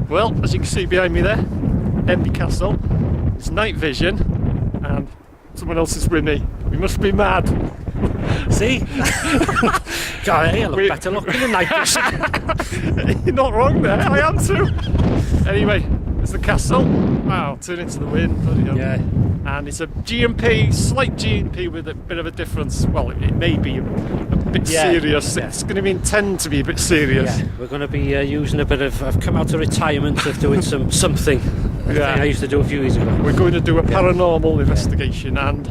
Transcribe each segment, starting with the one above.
Well, as you can see behind me there, Denbigh Castle. It's night vision, and someone else is with me. We must be mad. See? God, I look better looking than night vision. You're not wrong there, I am too. Anyway, it's the castle. Wow, turn into the wind. Bloody hell. Yeah. And it's a G&P, slight G&P with a bit of a difference. Well, it may be a bit serious. Yeah. It's going to intend to be a bit serious. Yeah, we're going to be using a bit of. I've come out of retirement of doing something. Yeah. I used to do a few years ago. We're going to do a paranormal investigation, and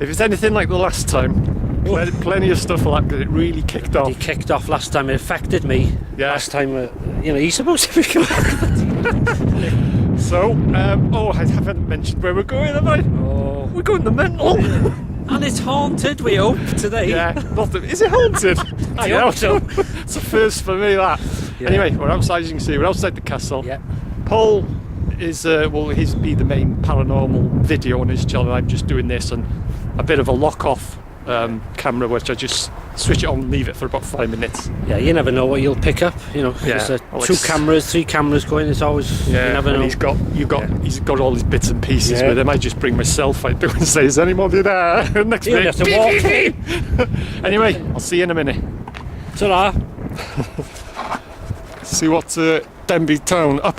if it's anything like the last time, plenty of stuff like that, because it really kicked off. It kicked off last time. It affected me. Yeah. Last time, he's supposed to be coming. So, I haven't mentioned where we're going, have I? Oh. We're going to mental. And it's haunted, we hope, today. Yeah, is it haunted? I hope so. It's a first for me, that. Yeah. Anyway, we're outside, as you can see, we're outside the castle. Yeah. Paul is, he's be the main paranormal video on his channel. I'm just doing this and a bit of a lock-off camera, which I just switch it on and leave it for about 5 minutes. Yeah, you never know what you'll pick up, Yeah. There's 3 cameras going, it's always, you never know. He's got all his bits and pieces with him. I just bring myself out there and say, is anybody there? Next You minute, have to walk. Anyway, I'll see you in a minute. Ta-ra. See what Upper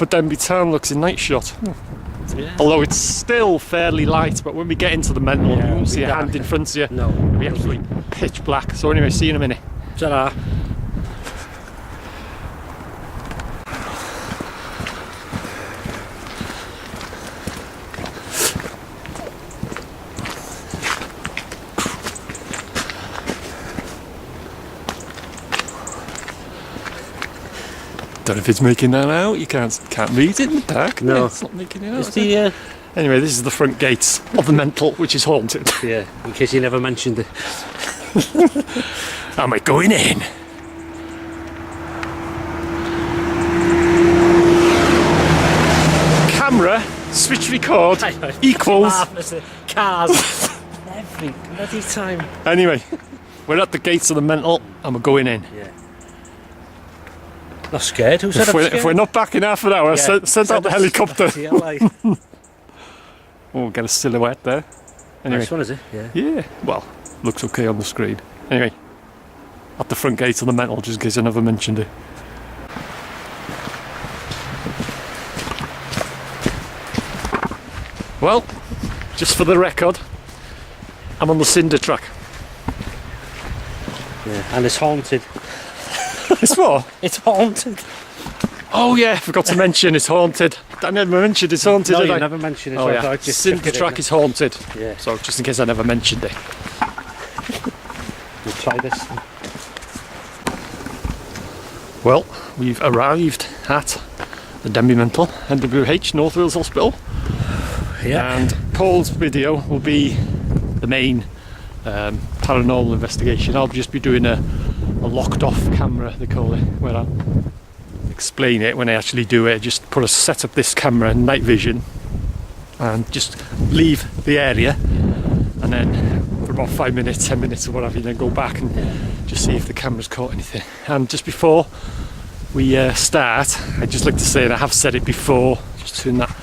Denbigh town looks in night shot. Yeah. Although it's still fairly light, but when we get into the mental, you won't see a dark. hand in front of you. No. It'll be absolutely pitch black. So anyway, see you in a minute. Ta-ra. Don't know if it's making that out. You can't read it in the dark. No. It's not making it out. It's the, Anyway, this is the front gates of the mental, which is haunted. yeah, in case you never mentioned it. Am I going in? Camera, switch record, equals... Cars. Every bloody time. Anyway, we're at the gates of the mental and we're going in. Yeah. Not scared? Who said If we're not back in half an hour, send out the helicopter. Oh, get a silhouette there. Anyway. Nice one, is it? Yeah. Yeah, well, looks okay on the screen. Anyway, at the front gate of the mental, just in case I never mentioned it. Well, just for the record, I'm on the cinder track. Yeah, and it's haunted. It's what? It's haunted. Oh yeah, forgot to mention it's haunted. I never mentioned it's haunted, No, did you I? never mentioned it. Oh so I yeah, thought I'd just cinder chuck it track in. is haunted. Yeah. So just in case I never mentioned it. We'll try this. Well, we've arrived at the Denbigh Mental, NWH, North Wales Hospital. Yeah. And Paul's video will be the main paranormal investigation. I'll just be doing a locked off camera, they call it, where I'll explain it when I actually do it. Just set up this camera in night vision and just leave the area, and then for about 5 minutes, 10 minutes or whatever, then go back and just see if the camera's caught anything. And just before we start, I'd just like to say, and I have said it before, just turn that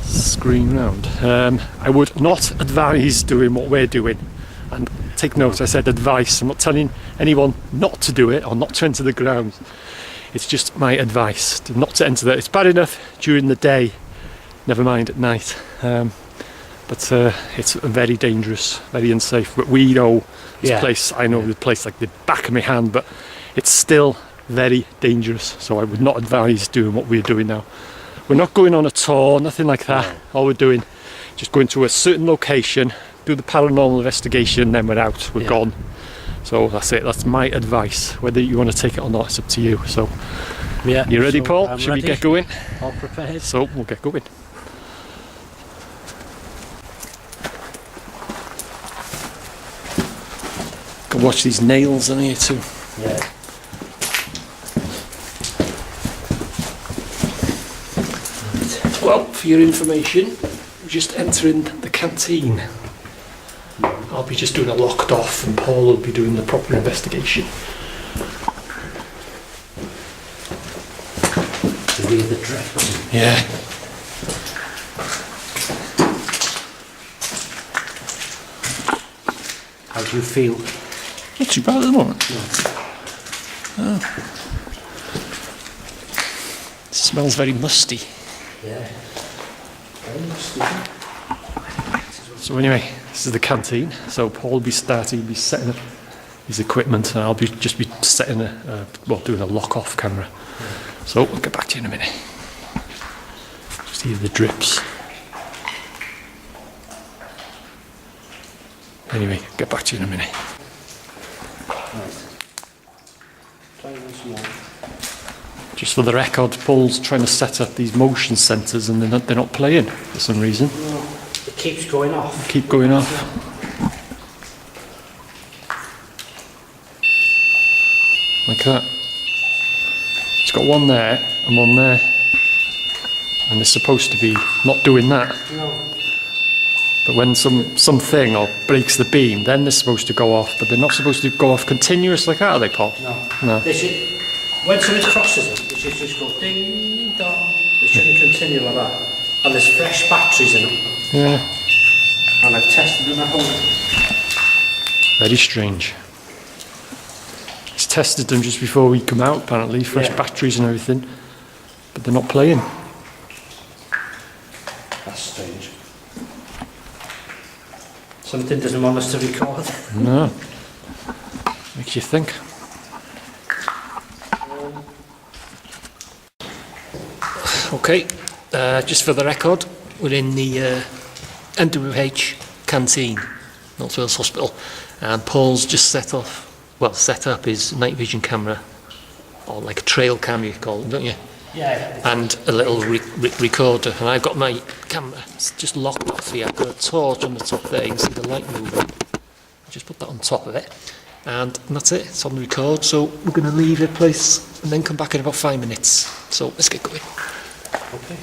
screen round, I would not advise doing what we're doing. And take note, I said advice. I'm not telling anyone not to do it or not to enter the grounds. It's just my advice not to enter that. It's bad enough during the day, never mind at night. But it's very dangerous, very unsafe. But we know this place, I know the place like the back of my hand, but it's still very dangerous. So I would not advise doing what we're doing now. We're not going on a tour, nothing like that. All we're doing, just going to a certain location, do the paranormal investigation, then we're out, we're gone. So that's it, that's my advice. Whether you want to take it or not, it's up to you. So, Yeah. you ready, So Paul? I'm Should ready. we get going? All prepared. So, we'll get going. Go watch these nails on here too. Yeah. Well, for your information, we're just entering the canteen. I'll be just doing a locked off and Paul will be doing the proper investigation. hear the drips. Yeah. How do you feel? Not too bad at the moment. No. Oh. It smells very musty. Yeah. Very musty. So anyway, this is the canteen. So Paul will be setting up his equipment, and I'll just be setting doing a lock-off camera. Yeah. So we'll get back to you in a minute. Just hear the drips. Anyway, get back to you in a minute. Right. Try once more. Just for the record, Paul's trying to set up these motion sensors, and they're not playing for some reason. No, it keeps going off. Keep going off. Like that. It's got one there and one there. And they're supposed to be not doing that. No. But when something or breaks the beam, then they're supposed to go off, but they're not supposed to go off continuous like that, are they, Paul? No. No. They should, when something crosses it, they should just go ding dong. They shouldn't continue like that. And there's fresh batteries in them. Yeah. And I've tested them at home. Very strange. He's tested them just before we come out, apparently, fresh batteries and everything. But they're not playing. That's strange. Something doesn't want us to record. No. Makes you think. Okay, just for the record, we're in the NWH canteen, North Wales Hospital, and Paul's just set up his night vision camera, or like a trail cam you call it, don't you? Yeah. And a little recorder, and I've got my camera just locked off here. I've got a torch on the top there, you can see the light moving. Just put that on top of it, and that's it, it's on the record. So we're going to leave the place and then come back in about 5 minutes. So let's get going. Okay.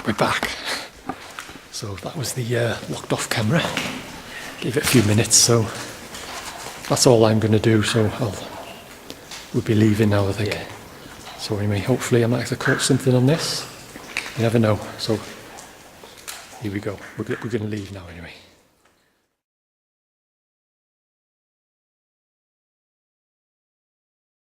we're back. So that was the locked off camera. Gave it a few minutes, so that's all I'm going to do. So we'll be leaving now, I think. Yeah. So anyway, hopefully I might have caught something on this. You never know. So here we go. We're going to leave now anyway.